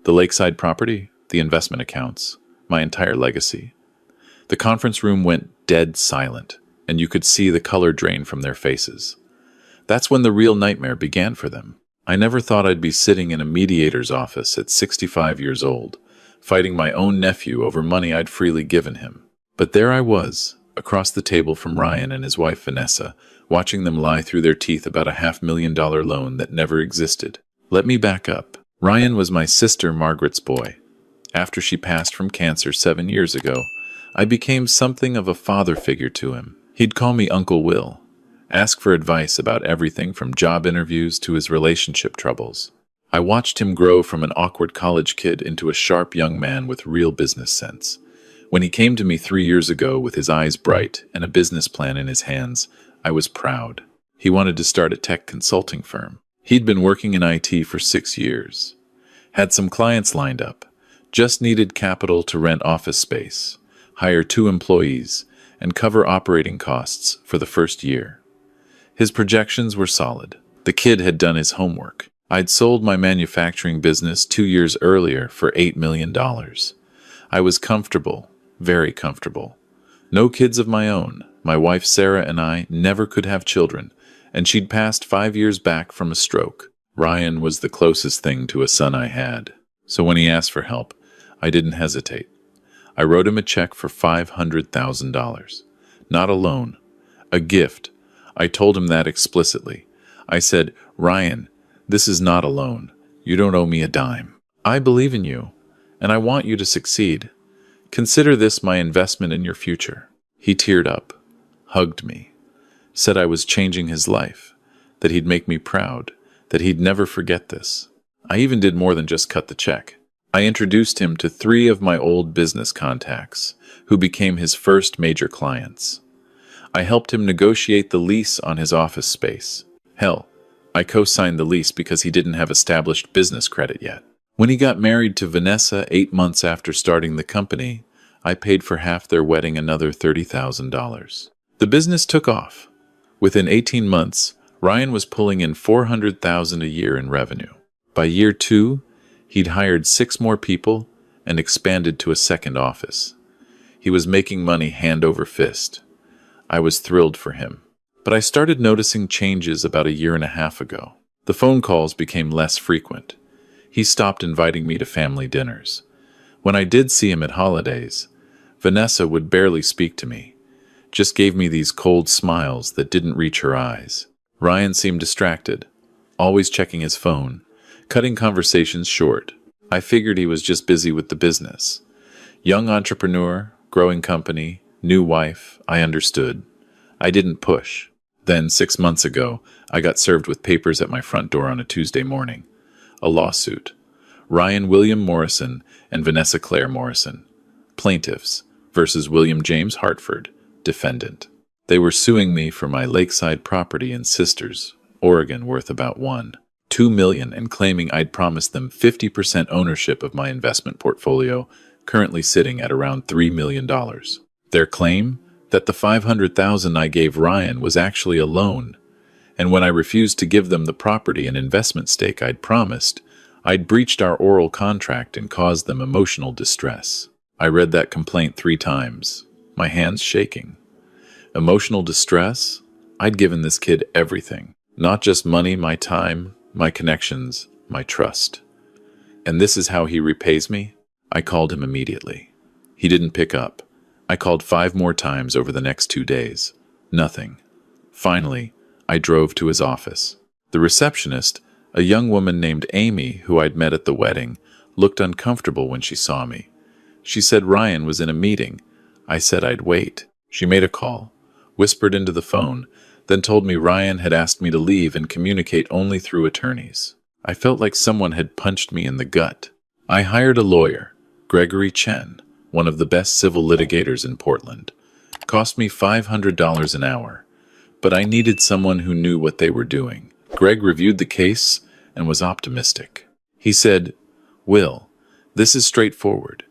The lakeside property, the investment accounts, my entire legacy. The conference room went dead silent, and you could see the color drain from their faces. That's when the real nightmare began for them. I never thought I'd be sitting in a mediator's office at 65 years old, fighting my own nephew over money I'd freely given him. But there I was, across the table from Ryan and his wife Vanessa, watching them lie through their teeth about a $500,000 loan that never existed. Let me back up. Ryan was my sister Margaret's boy. After she passed from cancer 7 years ago, I became something of a father figure to him. He'd call me Uncle Will, ask for advice about everything from job interviews to his relationship troubles. I watched him grow from an awkward college kid into a sharp young man with real business sense. When he came to me 3 years ago with his eyes bright and a business plan in his hands, I was proud. He wanted to start a tech consulting firm. He'd been working in IT for 6 years. Had some clients lined up. Just needed capital to rent office space, hire 2 employees, and cover operating costs for the first year. His projections were solid. The kid had done his homework. I'd sold my manufacturing business 2 years earlier for $8 million. I was comfortable, very comfortable. No kids of my own. My wife Sarah and I never could have children, and she'd passed 5 years back from a stroke. Ryan was the closest thing to a son I had. So when he asked for help, I didn't hesitate. I wrote him a check for $500,000. Not a loan, a gift. I told him that explicitly. I said, Ryan, this is not a loan. You don't owe me a dime. I believe in you, and I want you to succeed. Consider this my investment in your future. He teared up, hugged me, said I was changing his life, that he'd make me proud, that he'd never forget this. I even did more than just cut the check. I introduced him to 3 of my old business contacts, who became his first major clients. I helped him negotiate the lease on his office space. Hell, I co-signed the lease because he didn't have established business credit yet. When he got married to Vanessa 8 months after starting the company, I paid for half their wedding another $30,000. The business took off. Within 18 months, Ryan was pulling in $400,000 a year in revenue. By year 2, he'd hired 6 more people and expanded to a second office. He was making money hand over fist. I was thrilled for him. But I started noticing changes about 1.5 years ago. The phone calls became less frequent. He stopped inviting me to family dinners. When I did see him at holidays, Vanessa would barely speak to me, just gave me these cold smiles that didn't reach her eyes. Ryan seemed distracted, always checking his phone, cutting conversations short. I figured he was just busy with the business. Young entrepreneur, growing company, new wife, I understood. I didn't push. Then, 6 months ago, I got served with papers at my front door on a Tuesday morning. A lawsuit. Ryan William Morrison and Vanessa Claire Morrison, plaintiffs, versus William James Hartford, defendant. They were suing me for my lakeside property in Sisters, Oregon, worth about $1.2 million, and claiming I'd promised them 50% ownership of my investment portfolio, currently sitting at around $3 million. Their claim? That the $500,000 I gave Ryan was actually a loan, and when I refused to give them the property and investment stake I'd promised, I'd breached our oral contract and caused them emotional distress. I read that complaint 3 times, my hands shaking. Emotional distress? I'd given this kid everything. Not just money, my time, my connections, my trust. And this is how he repays me? I called him immediately. He didn't pick up. I called 5 more times over the next 2 days. Nothing. Finally, I drove to his office. The receptionist, a young woman named Amy, who I'd met at the wedding, looked uncomfortable when she saw me. She said Ryan was in a meeting. I said I'd wait. She made a call, whispered into the phone, then told me Ryan had asked me to leave and communicate only through attorneys. I felt like someone had punched me in the gut. I hired a lawyer, Gregory Chen, one of the best civil litigators in Portland. Cost me $500 an hour, but I needed someone who knew what they were doing. Greg reviewed the case and was optimistic. He said, Will, this is straightforward.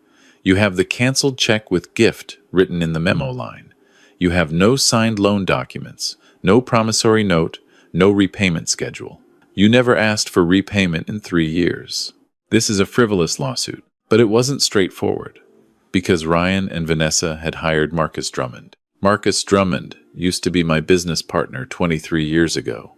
You have the canceled check with gift written in the memo line. You have no signed loan documents, no promissory note, no repayment schedule. You never asked for repayment in 3 years. This is a frivolous lawsuit, but it wasn't straightforward, because Ryan and Vanessa had hired Marcus Drummond. Marcus Drummond used to be my business partner 23 years ago.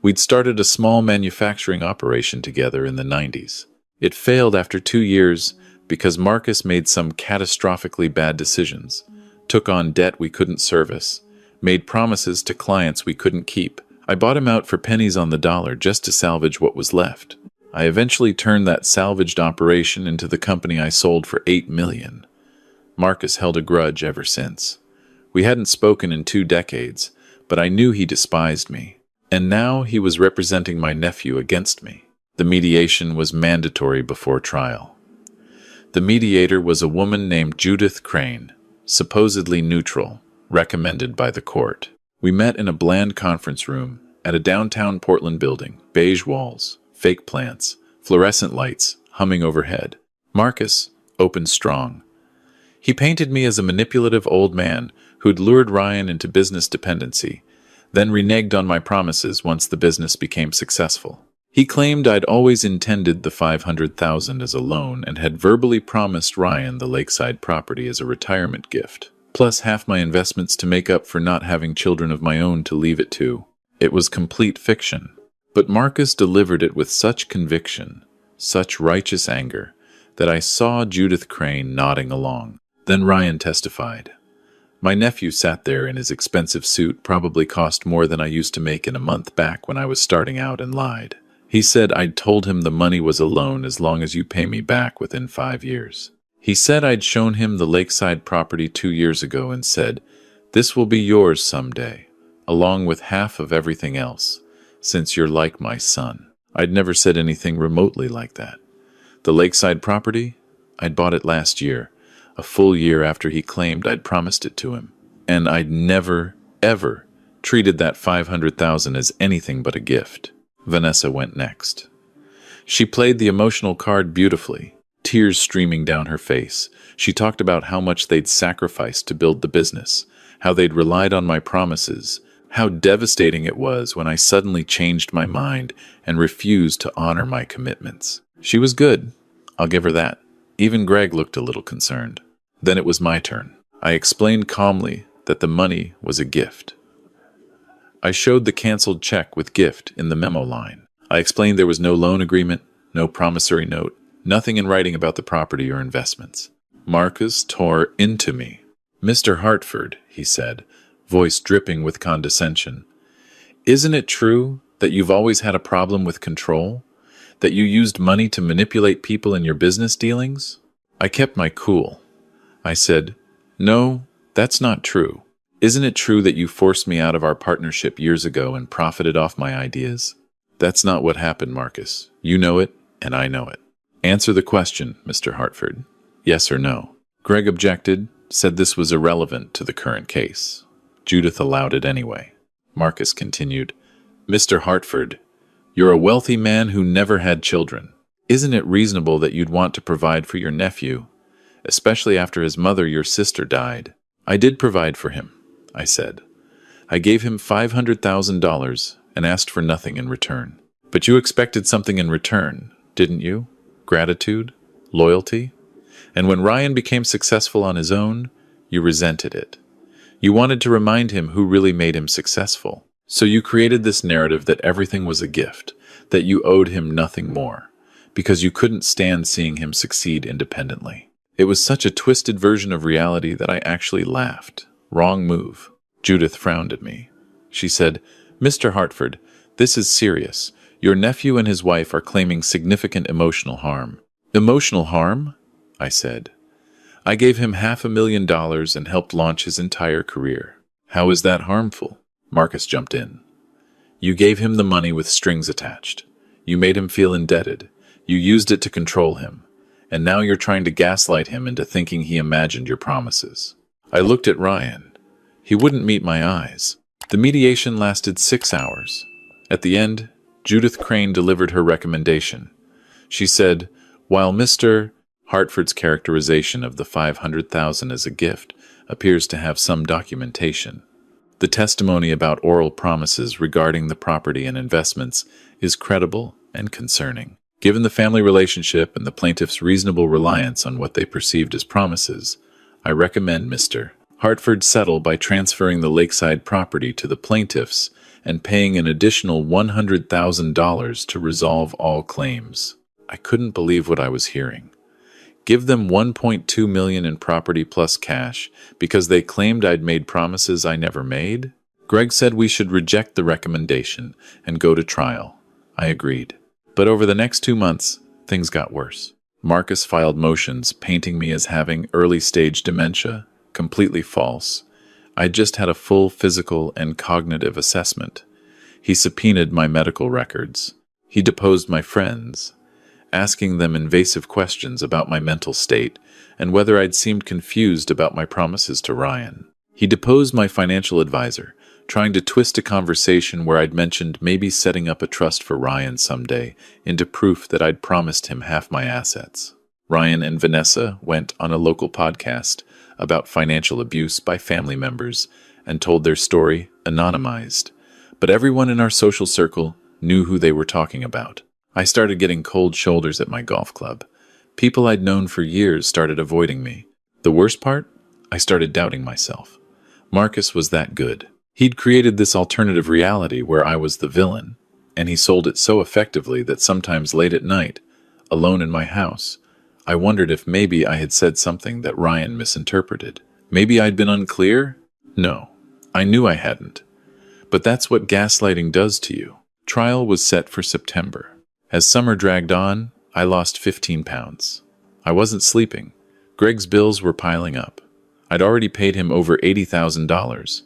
We'd started a small manufacturing operation together in the 90s. It failed after 2 years because Marcus made some catastrophically bad decisions, took on debt we couldn't service, made promises to clients we couldn't keep. I bought him out for pennies on the dollar just to salvage what was left. I eventually turned that salvaged operation into the company I sold for $8 million. Marcus held a grudge ever since. We hadn't spoken in 2 decades, but I knew he despised me. And now he was representing my nephew against me. The mediation was mandatory before trial. The mediator was a woman named Judith Crane, supposedly neutral, recommended by the court. We met in a bland conference room at a downtown Portland building, beige walls, fake plants, fluorescent lights humming overhead. Marcus opened strong. He painted me as a manipulative old man who'd lured Ryan into business dependency, then reneged on my promises once the business became successful. He claimed I'd always intended the $500,000 as a loan and had verbally promised Ryan the lakeside property as a retirement gift, plus half my investments to make up for not having children of my own to leave it to. It was complete fiction. But Marcus delivered it with such conviction, such righteous anger, that I saw Judith Crane nodding along. Then Ryan testified. My nephew sat there in his expensive suit, probably cost more than I used to make in a month back when I was starting out, and lied. He said I'd told him the money was a loan as long as you pay me back within 5 years. He said I'd shown him the lakeside property 2 years ago and said, "This will be yours someday, along with half of everything else, since you're like my son." I'd never said anything remotely like that. The lakeside property? I'd bought it last year, a full year after he claimed I'd promised it to him. And I'd never, ever treated that $500,000 as anything but a gift. Vanessa went next. She played the emotional card beautifully, tears streaming down her face. She talked about how much they'd sacrificed to build the business, how they'd relied on my promises, how devastating it was when I suddenly changed my mind and refused to honor my commitments. She was good. I'll give her that. Even Greg looked a little concerned. Then it was my turn. I explained calmly that the money was a gift. I showed the canceled check with gift in the memo line. I explained there was no loan agreement, no promissory note, nothing in writing about the property or investments. Marcus tore into me. "Mr. Hartford," he said, voice dripping with condescension, "isn't it true that you've always had a problem with control? That you used money to manipulate people in your business dealings?" I kept my cool. I said, "No, that's not true. Isn't it true that you forced me out of our partnership years ago and profited off my ideas?" "That's not what happened, Marcus. You know it, and I know it." "Answer the question, Mr. Hartford. Yes or no?" Greg objected, said this was irrelevant to the current case. Judith allowed it anyway. Marcus continued, "Mr. Hartford, you're a wealthy man who never had children. Isn't it reasonable that you'd want to provide for your nephew, especially after his mother, your sister, died?" "I did provide for him," I said. "I gave him $500,000 and asked for nothing in return." "But you expected something in return, didn't you? Gratitude? Loyalty? And when Ryan became successful on his own, you resented it. You wanted to remind him who really made him successful. So you created this narrative that everything was a gift, that you owed him nothing more, because you couldn't stand seeing him succeed independently. It was such a twisted version of reality that I actually laughed. Wrong move. Judith frowned at me. She said, "Mr. Hartford, this is serious. Your nephew and his wife are claiming significant emotional harm." "Emotional harm?" I said. "I gave him $500,000 and helped launch his entire career. How is that harmful?" Marcus jumped in. "You gave him the money with strings attached. You made him feel indebted. You used it to control him. And now you're trying to gaslight him into thinking he imagined your promises." I looked at Ryan. He wouldn't meet my eyes. The mediation lasted 6 hours. At the end, Judith Crane delivered her recommendation. She said, "While Mr. Hartford's characterization of the $500,000 as a gift appears to have some documentation, the testimony about oral promises regarding the property and investments is credible and concerning. Given the family relationship and the plaintiff's reasonable reliance on what they perceived as promises, I recommend Mr. Hartford settle by transferring the lakeside property to the plaintiffs and paying an additional $100,000 to resolve all claims. I couldn't believe what I was hearing. Give them $1.2 million in property plus cash because they claimed I'd made promises I never made? Greg said we should reject the recommendation and go to trial. I agreed. But over the next 2 months, things got worse. Marcus filed motions painting me as having early-stage dementia. Completely false. I'd just had a full physical and cognitive assessment. He subpoenaed my medical records. He deposed my friends, asking them invasive questions about my mental state and whether I'd seemed confused about my promises to Ryan. He deposed my financial advisor, trying to twist a conversation where I'd mentioned maybe setting up a trust for Ryan someday into proof that I'd promised him half my assets. Ryan and Vanessa went on a local podcast about financial abuse by family members and told their story anonymized, but everyone in our social circle knew who they were talking about. I started getting cold shoulders at my golf club. People I'd known for years started avoiding me. The worst part? I started doubting myself. Marcus was that good. He'd created this alternative reality where I was the villain, and he sold it so effectively that sometimes late at night, alone in my house, I wondered if maybe I had said something that Ryan misinterpreted. Maybe I'd been unclear? No, I knew I hadn't. But that's what gaslighting does to you. Trial was set for September. As summer dragged on, I lost 15 pounds. I wasn't sleeping. Greg's bills were piling up. I'd already paid him over $80,000,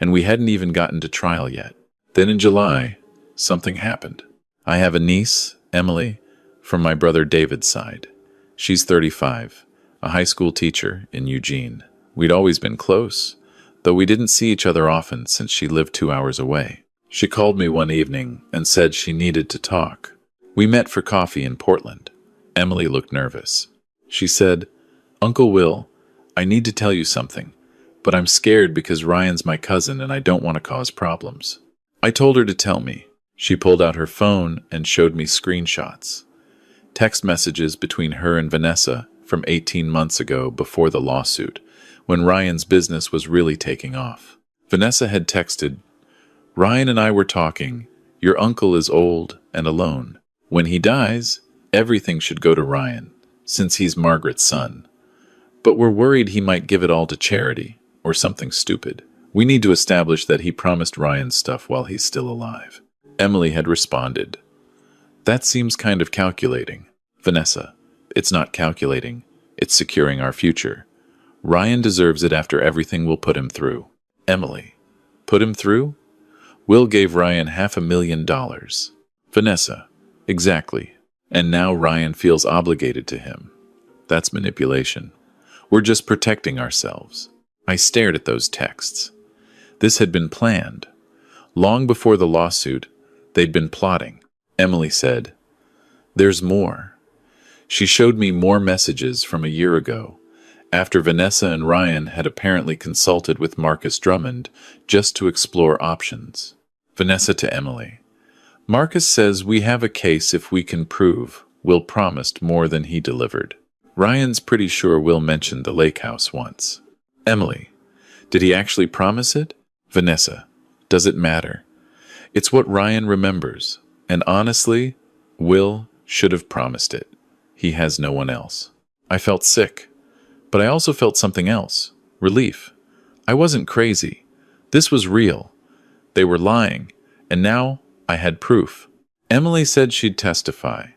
and we hadn't even gotten to trial yet. Then in July, something happened. I have a niece, Emily, from my brother David's side. She's 35, a high school teacher in Eugene. We'd always been close, though we didn't see each other often since she lived 2 hours away. She called me one evening and said she needed to talk. We met for coffee in Portland. Emily looked nervous. She said, "Uncle Will, I need to tell you something, but I'm scared because Ryan's my cousin and I don't want to cause problems." I told her to tell me. She pulled out her phone and showed me screenshots. Text messages between her and Vanessa from 18 months ago before the lawsuit, when Ryan's business was really taking off. Vanessa had texted, "Ryan and I were talking. Your uncle is old and alone. When he dies, everything should go to Ryan, since he's Margaret's son. But we're worried he might give it all to charity, or something stupid. We need to establish that he promised Ryan stuff while he's still alive." Emily had responded, "That seems kind of calculating." Vanessa, "It's not calculating. It's securing our future. Ryan deserves it after everything we'll put him through." Emily, "Put him through? Will gave Ryan $500,000. Vanessa, "Exactly. And now Ryan feels obligated to him. That's manipulation. We're just protecting ourselves." I stared at those texts. This had been planned. Long before the lawsuit, they'd been plotting. Emily said, "There's more." She showed me more messages from a year ago, after Vanessa and Ryan had apparently consulted with Marcus Drummond just to explore options. Vanessa to Emily, "Marcus says we have a case if we can prove Will promised more than he delivered. Ryan's pretty sure Will mentioned the lake house once." Emily, "Did he actually promise it?" Vanessa, "Does it matter? It's what Ryan remembers, and honestly, Will should have promised it. He has no one else." I felt sick, but I also felt something else, relief. I wasn't crazy. This was real. They were lying, and now I had proof. Emily said she'd testify.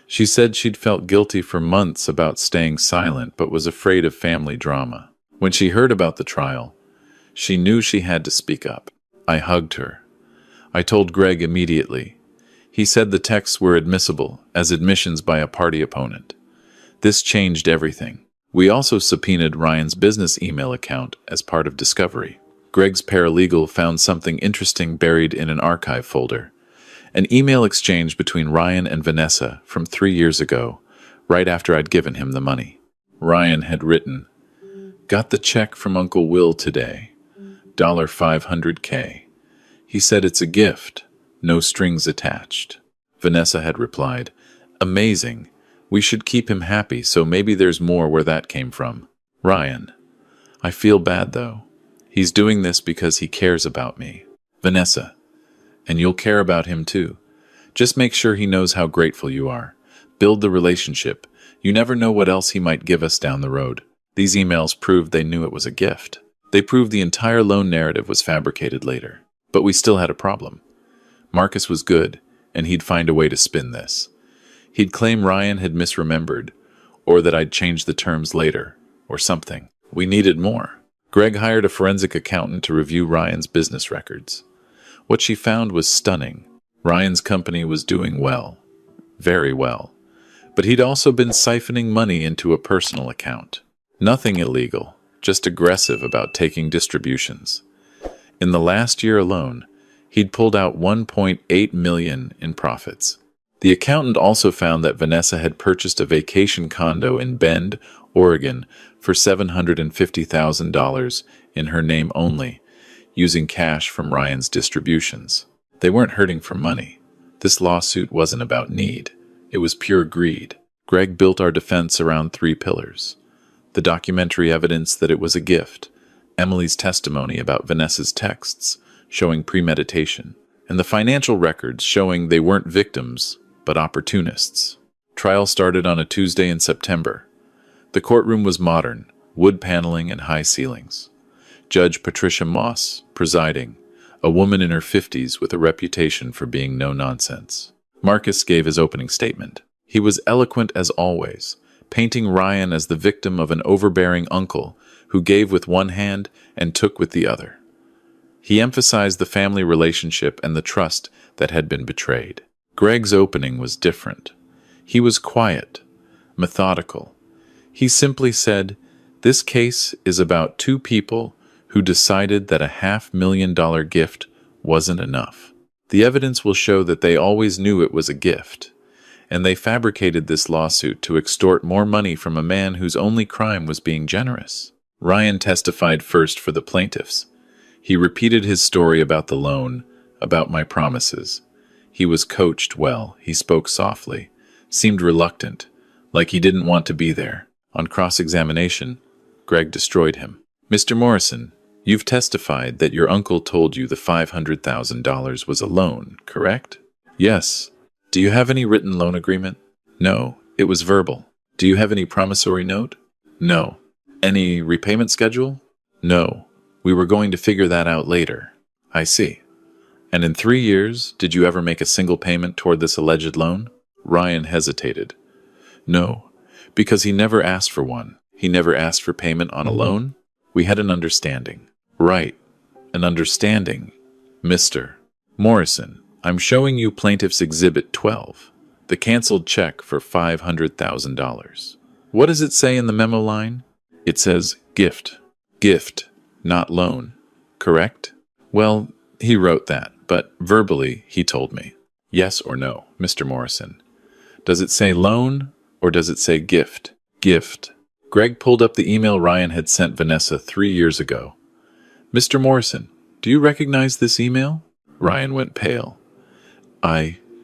She said she'd felt guilty for months about staying silent but was afraid of family drama. When she heard about the trial, she knew she had to speak up. I hugged her. I told Greg immediately. He said the texts were admissible as admissions by a party opponent. This changed everything. We also subpoenaed Ryan's business email account as part of discovery. Greg's paralegal found something interesting buried in an archive folder. An email exchange between Ryan and Vanessa from 3 years ago, right after I'd given him the money. Ryan had written, "Got the check from Uncle Will today. $500K. He said it's a gift, no strings attached." Vanessa had replied, Amazing. We should keep him happy, so maybe there's more where that came from. Ryan. I feel bad, though. He's doing this because he cares about me. Vanessa. And you'll care about him, too. Just make sure he knows how grateful you are. Build the relationship. You never know what else he might give us down the road. These emails proved they knew it was a gift. They proved the entire loan narrative was fabricated later. But we still had a problem. Marcus was good, and he'd find a way to spin this. He'd claim Ryan had misremembered, or that I'd changed the terms later, or something. We needed more. Greg hired a forensic accountant to review Ryan's business records. What she found was stunning. Ryan's company was doing well. Very well. But he'd also been siphoning money into a personal account. Nothing illegal, just aggressive about taking distributions. In the last year alone, he'd pulled out $1.8 million in profits. The accountant also found that Vanessa had purchased a vacation condo in Bend, Oregon, for $750,000 in her name only, using cash from Ryan's distributions. They weren't hurting for money. This lawsuit wasn't about need. It was pure greed. Greg built our defense around 3 pillars. The documentary evidence that it was a gift, Emily's testimony about Vanessa's texts showing premeditation, and the financial records showing they weren't victims, but opportunists. Trial started on a Tuesday in September. The courtroom was modern, wood paneling and high ceilings. Judge Patricia Moss presiding, a woman in her 50s with a reputation for being no-nonsense. Marcus gave his opening statement. He was eloquent as always, painting Ryan as the victim of an overbearing uncle who gave with one hand and took with the other. He emphasized the family relationship and the trust that had been betrayed. Greg's opening was different. He was quiet, methodical. He simply said, "This case is about 2 people who decided that a $500,000 gift wasn't enough. The evidence will show that they always knew it was a gift, and they fabricated this lawsuit to extort more money from a man whose only crime was being generous." Ryan testified first for the plaintiffs. He repeated his story about the loan, about my promises. He was coached well, he spoke softly, seemed reluctant, like he didn't want to be there. On cross-examination, Greg destroyed him. "Mr. Morrison, you've testified that your uncle told you the $500,000 was a loan, correct?" "Yes." "Do you have any written loan agreement?" "No, it was verbal." "Do you have any promissory note?" "No." "Any repayment schedule?" "No. We were going to figure that out later." "I see. And in 3 years, did you ever make a single payment toward this alleged loan?" Ryan hesitated. "No, because he never asked for one. He never asked for payment on a loan. We had an understanding." "Right. An understanding. Mr. Morrison, I'm showing you Plaintiff's Exhibit 12, the canceled check for $500,000. What does it say in the memo line? It says gift. Gift, not loan. Correct?" "Well, he wrote that, but verbally he told me." "Yes or no, Mr. Morrison? Does it say loan or does it say gift?" "Gift." Greg pulled up the email Ryan had sent Vanessa 3 years ago. "Mr. Morrison, do you recognize this email?" Ryan went pale.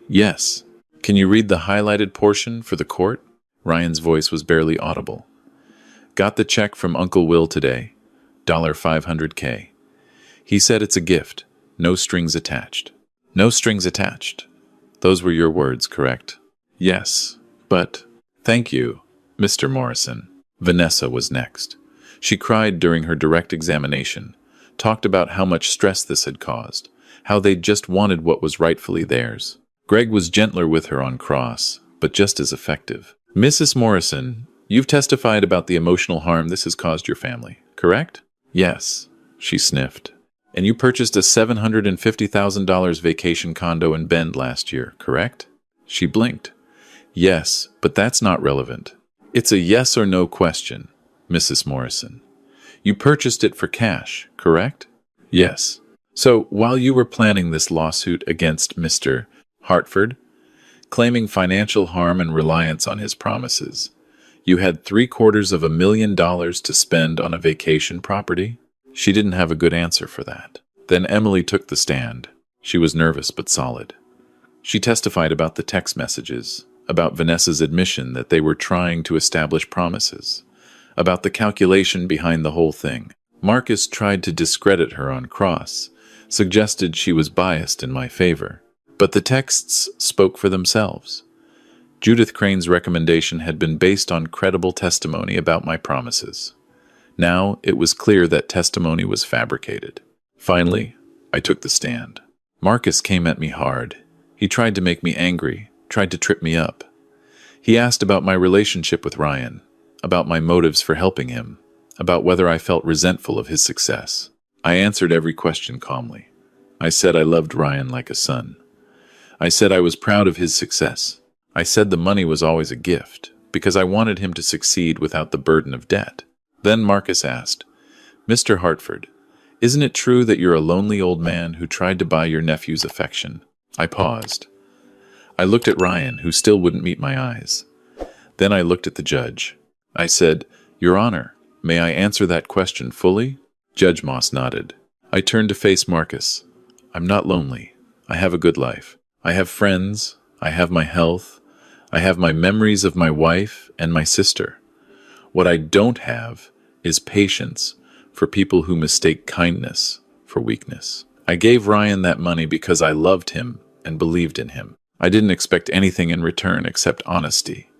Yes. Can you read the highlighted portion for the court?" Ryan's voice was barely audible. "Got the check from Uncle Will today. $500K. He said it's a gift. No strings attached." "No strings attached. Those were your words, correct?" "Yes, but..." "Thank you, Mr. Morrison." Vanessa was next. She cried during her direct examination, talked about how much stress this had caused, how they'd just wanted what was rightfully theirs. Greg was gentler with her on cross, but just as effective. "Mrs. Morrison, you've testified about the emotional harm this has caused your family, correct?" "Yes," she sniffed. "And you purchased a $750,000 vacation condo in Bend last year, correct?" She blinked. "Yes, but that's not relevant. It's a yes or no question, Mrs. Morrison. You purchased it for cash, correct?" "Yes." "So, while you were planning this lawsuit against Mr. Hartford, claiming financial harm and reliance on his promises, you had $750,000 to spend on a vacation property?" She didn't have a good answer for that. Then Emily took the stand. She was nervous but solid. She testified about the text messages, about Vanessa's admission that they were trying to establish promises, about the calculation behind the whole thing. Marcus tried to discredit her on cross, suggested she was biased in my favor. But the texts spoke for themselves. Judith Crane's recommendation had been based on credible testimony about my promises. Now it was clear that testimony was fabricated. Finally, I took the stand. Marcus came at me hard. He tried to make me angry, tried to trip me up. He asked about my relationship with Ryan, about my motives for helping him, about whether I felt resentful of his success. I answered every question calmly. I said I loved Ryan like a son. I said I was proud of his success. I said the money was always a gift, because I wanted him to succeed without the burden of debt. Then Marcus asked, "Mr. Hartford, isn't it true that you're a lonely old man who tried to buy your nephew's affection?" I paused. I looked at Ryan, who still wouldn't meet my eyes. Then I looked at the judge. I said, "Your Honor, may I answer that question fully?" Judge Moss nodded. I turned to face Marcus. "I'm not lonely. I have a good life. I have friends. I have my health. I have my memories of my wife and my sister. What I don't have is patience for people who mistake kindness for weakness. I gave Ryan that money because I loved him and believed in him. I didn't expect anything in return except honesty.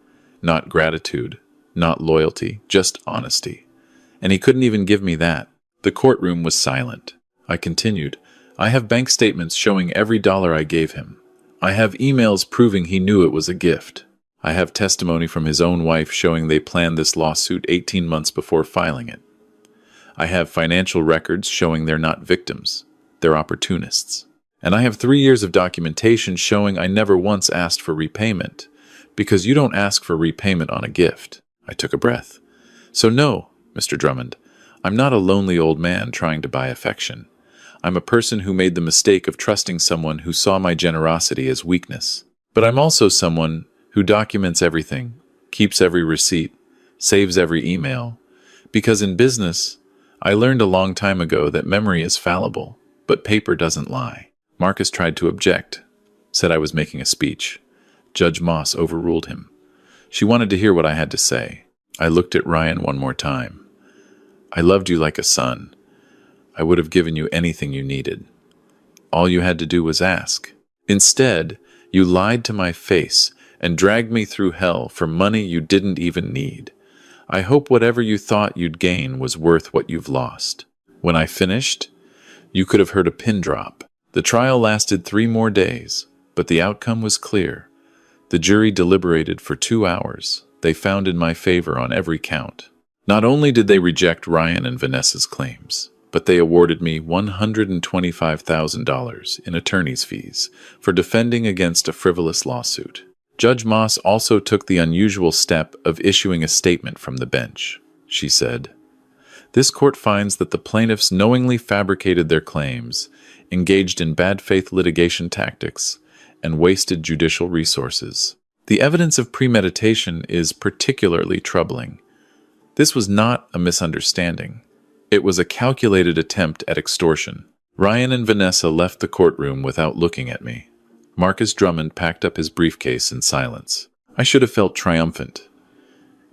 Not gratitude, not loyalty, just honesty. And he couldn't even give me that." The courtroom was silent. I continued, "I have bank statements showing every dollar I gave him. I have emails proving he knew it was a gift. I have testimony from his own wife showing they planned this lawsuit 18 months before filing it. I have financial records showing they're not victims, they're opportunists. And I have 3 years of documentation showing I never once asked for repayment, because you don't ask for repayment on a gift." I took a breath. "So no, Mr. Drummond, I'm not a lonely old man trying to buy affection. I'm a person who made the mistake of trusting someone who saw my generosity as weakness. But I'm also someone who documents everything, keeps every receipt, saves every email. Because in business, I learned a long time ago that memory is fallible, but paper doesn't lie." Marcus tried to object, said I was making a speech. Judge Moss overruled him. She wanted to hear what I had to say. I looked at Ryan one more time. "I loved you like a son. I would have given you anything you needed. All you had to do was ask. Instead, you lied to my face and dragged me through hell for money you didn't even need. I hope whatever you thought you'd gain was worth what you've lost." When I finished, you could have heard a pin drop. The trial lasted 3 more days, but the outcome was clear. The jury deliberated for 2 hours. They found in my favor on every count. Not only did they reject Ryan and Vanessa's claims, but they awarded me $125,000 in attorney's fees for defending against a frivolous lawsuit. Judge Moss also took the unusual step of issuing a statement from the bench. She said, "This court finds that the plaintiffs knowingly fabricated their claims, engaged in bad faith litigation tactics, and wasted judicial resources. The evidence of premeditation is particularly troubling. This was not a misunderstanding. It was a calculated attempt at extortion." Ryan and Vanessa left the courtroom without looking at me. Marcus Drummond packed up his briefcase in silence. I should have felt triumphant.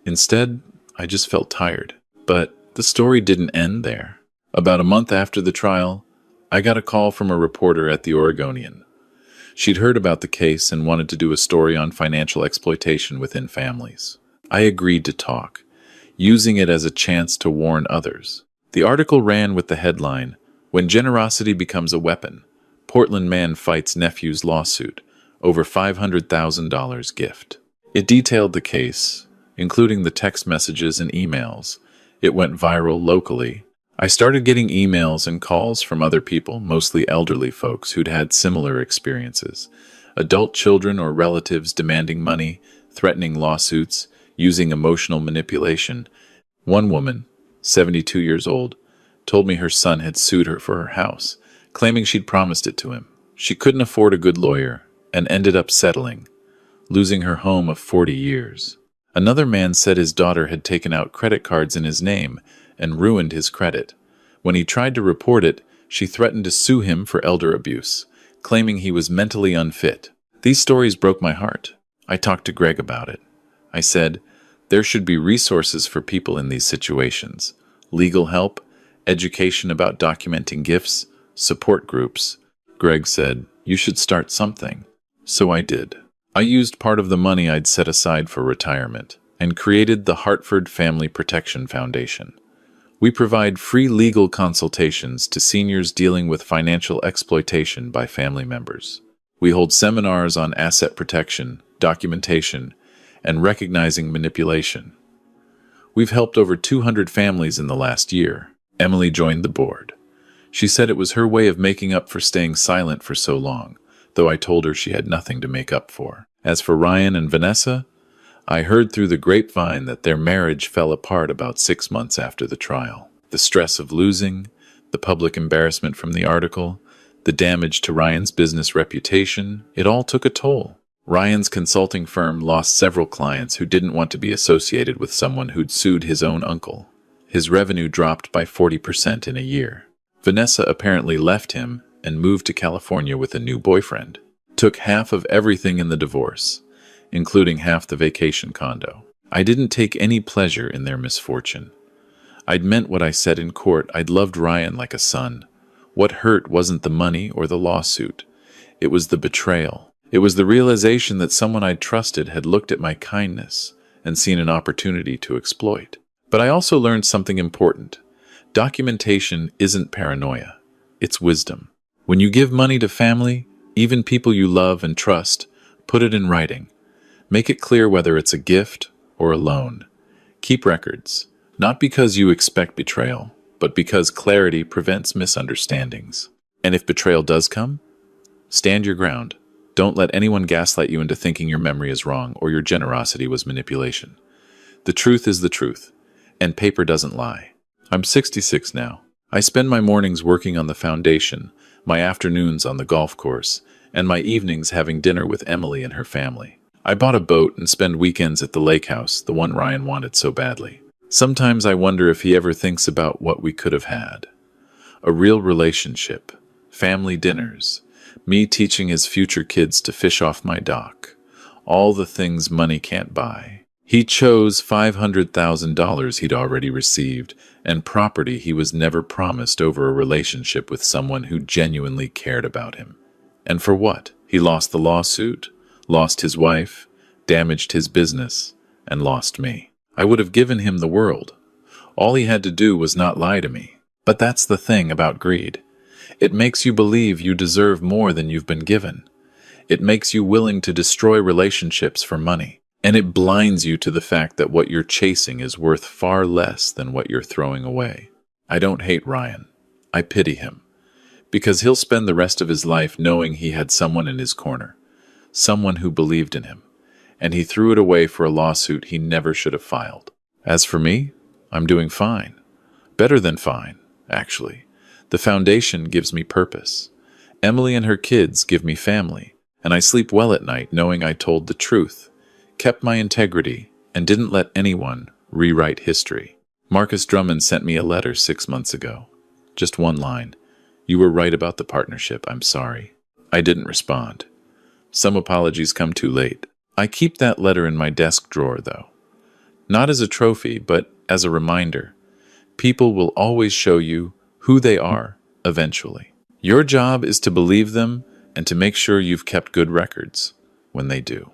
Instead, I just felt tired. But the story didn't end there. About a month after the trial, I got a call from a reporter at the Oregonian. She'd heard about the case and wanted to do a story on financial exploitation within families. I agreed to talk, using it as a chance to warn others. The article ran with the headline, "When Generosity Becomes a Weapon, Portland Man Fights Nephew's Lawsuit Over $500,000 Gift." It detailed the case, including the text messages and emails. It went viral locally. I started getting emails and calls from other people, mostly elderly folks who'd had similar experiences. Adult children or relatives demanding money, threatening lawsuits, using emotional manipulation. One woman, 72 years old, told me her son had sued her for her house, claiming she'd promised it to him. She couldn't afford a good lawyer and ended up settling, losing her home of 40 years. Another man said his daughter had taken out credit cards in his name and ruined his credit. When he tried to report it, she threatened to sue him for elder abuse, claiming he was mentally unfit. These stories broke my heart. I talked to Greg about it. I said, there should be resources for people in these situations. Legal help, education about documenting gifts, support groups. Greg said, you should start something. So I did. I used part of the money I'd set aside for retirement and created the Hartford Family Protection Foundation. We provide free legal consultations to seniors dealing with financial exploitation by family members. We hold seminars on asset protection, documentation, and recognizing manipulation. We've helped over 200 families in the last year. Emily joined the board. She said it was her way of making up for staying silent for so long, though I told her she had nothing to make up for. As for Ryan and Vanessa, I heard through the grapevine that their marriage fell apart about 6 months after the trial. The stress of losing, the public embarrassment from the article, the damage to Ryan's business reputation, it all took a toll. Ryan's consulting firm lost several clients who didn't want to be associated with someone who'd sued his own uncle. His revenue dropped by 40% in a year. Vanessa apparently left him and moved to California with a new boyfriend. Took half of everything in the divorce, including half the vacation condo. I didn't take any pleasure in their misfortune. I'd meant what I said in court. I'd loved Ryan like a son. What hurt wasn't the money or the lawsuit. It was the betrayal. It was the realization that someone I'd trusted had looked at my kindness and seen an opportunity to exploit. But I also learned something important. Documentation isn't paranoia. It's wisdom. When you give money to family, even people you love and trust, put it in writing. Make it clear whether it's a gift or a loan. Keep records, not because you expect betrayal, but because clarity prevents misunderstandings. And if betrayal does come, stand your ground. Don't let anyone gaslight you into thinking your memory is wrong or your generosity was manipulation. The truth is the truth, and paper doesn't lie. I'm 66 now. I spend my mornings working on the foundation, my afternoons on the golf course, and my evenings having dinner with Emily and her family. I bought a boat and spend weekends at the lake house, the one Ryan wanted so badly. Sometimes I wonder if he ever thinks about what we could have had. A real relationship, family dinners, me teaching his future kids to fish off my dock, all the things money can't buy. He chose $500,000 he'd already received and property he was never promised over a relationship with someone who genuinely cared about him. And for what? He lost the lawsuit, lost his wife, damaged his business, and lost me. I would have given him the world. All he had to do was not lie to me. But that's the thing about greed. It makes you believe you deserve more than you've been given. It makes you willing to destroy relationships for money. And it blinds you to the fact that what you're chasing is worth far less than what you're throwing away. I don't hate Ryan. I pity him. Because he'll spend the rest of his life knowing he had someone in his corner. Someone who believed in him. And he threw it away for a lawsuit he never should have filed. As for me, I'm doing fine. Better than fine, actually. The foundation gives me purpose. Emily and her kids give me family. And I sleep well at night knowing I told the truth, kept my integrity, and didn't let anyone rewrite history. Marcus Drummond sent me a letter 6 months ago. Just one line. You were right about the partnership. I'm sorry. I didn't respond. Some apologies come too late. I keep that letter in my desk drawer, though. Not as a trophy, but as a reminder. People will always show you who they are eventually. Your job is to believe them and to make sure you've kept good records when they do.